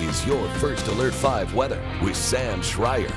is your First Alert 5 weather with Sam Schreier.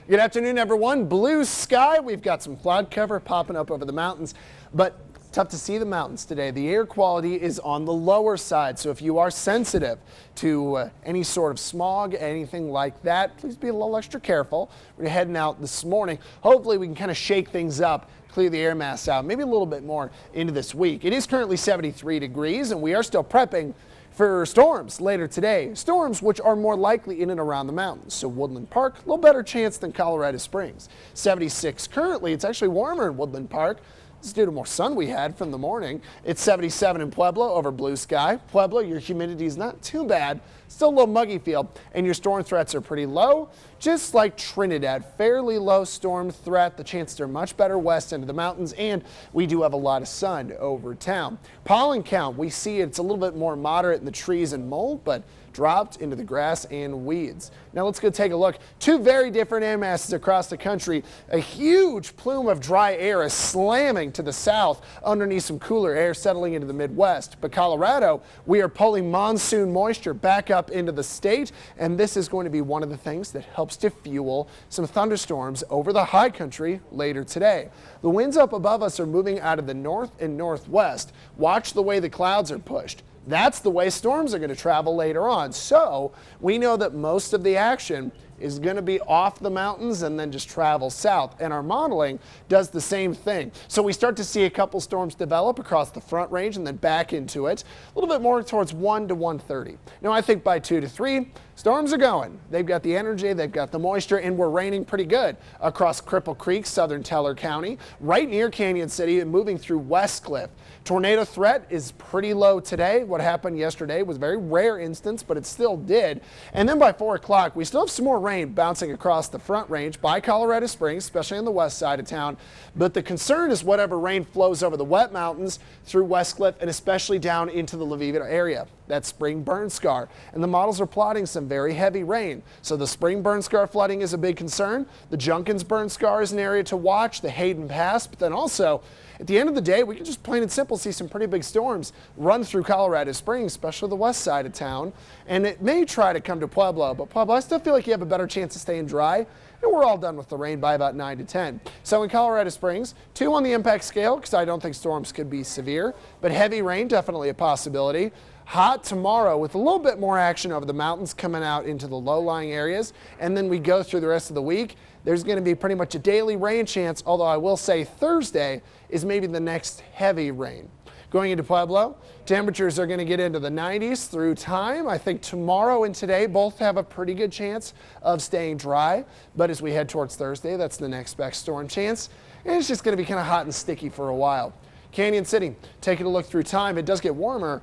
Good afternoon, everyone. Blue sky. We've got some cloud cover popping up over the mountains, but tough to see the mountains today. The air quality is on the lower side, so if you are sensitive to any sort of smog, anything like that, please be a little extra careful. We're heading out this morning. Hopefully we can kind of shake things up, clear the air mass out, maybe a little bit more into this week. It is currently 73 degrees, and we are still prepping for storms later today. Storms which are more likely in and around the mountains. So Woodland Park, a little better chance than Colorado Springs. 76 currently. It's actually warmer in Woodland Park. It's due to more sun we had from the morning. It's 77 in Pueblo over blue sky. Pueblo, your humidity is not too bad. Still a little muggy feel, and your storm threats are pretty low, just like Trinidad. Fairly low storm threat. The chances are much better west into the mountains, and we do have a lot of sun over town. Pollen count, we see it's a little bit more moderate in the trees and mold, but dropped into the grass and weeds. Now let's go take a look. Two very different air masses across the country. A huge plume of dry air is slamming to the south underneath some cooler air settling into the Midwest. But Colorado, we are pulling monsoon moisture back up into the state, and this is going to be one of the things that helps to fuel some thunderstorms over the high country later today. The winds up above us are moving out of the north and northwest. Watch the way the clouds are pushed. That's the way storms are going to travel later on. So we know that most of the action is going to be off the mountains and then just travel south. And our modeling does the same thing. So we start to see a couple storms develop across the Front Range and then back into it. A little bit more towards 1 to 1:30. Now I think by 2 to 3, storms are going. They've got the energy, they've got the moisture, and we're raining pretty good across Cripple Creek, southern Teller County, right near Canyon City and moving through Westcliff. Tornado threat is pretty low today. What happened yesterday was a very rare instance, but it still did. And then by 4 o'clock, we still have some more rain bouncing across the Front Range by Colorado Springs, especially on the west side of town. But the concern is whatever rain flows over the wet mountains through Westcliff and especially down into the Levita area. That spring burn scar. And the models are plotting some very heavy rain. So the spring burn scar flooding is a big concern. The Junkins burn scar is an area to watch, the Hayden Pass, but then also at the end of the day, we can just plain and simple see some pretty big storms run through Colorado Springs, especially the west side of town. And it may try to come to Pueblo, but Pueblo, I still feel like you have a better chance of staying dry. And we're all done with the rain by about 9 to 10. So in Colorado Springs, 2 on the impact scale, because I don't think storms could be severe, but heavy rain, definitely a possibility. Hot tomorrow with a little bit more action over the mountains coming out into the low-lying areas. And then we go through the rest of the week. There's going to be pretty much a daily rain chance, although I will say Thursday is maybe the next heavy rain. Going into Pueblo, temperatures are going to get into the 90s through time. I think tomorrow and today both have a pretty good chance of staying dry. But as we head towards Thursday, that's the next best storm chance. And it's just going to be kind of hot and sticky for a while. Canyon City, taking a look through time, it does get warmer.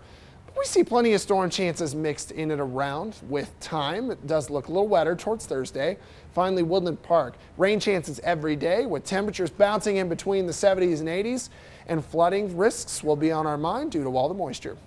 We see plenty of storm chances mixed in and around with time. It does look a little wetter towards Thursday. Finally, Woodland Park. Rain chances every day with temperatures bouncing in between the 70s and 80s. And flooding risks will be on our mind due to all the moisture.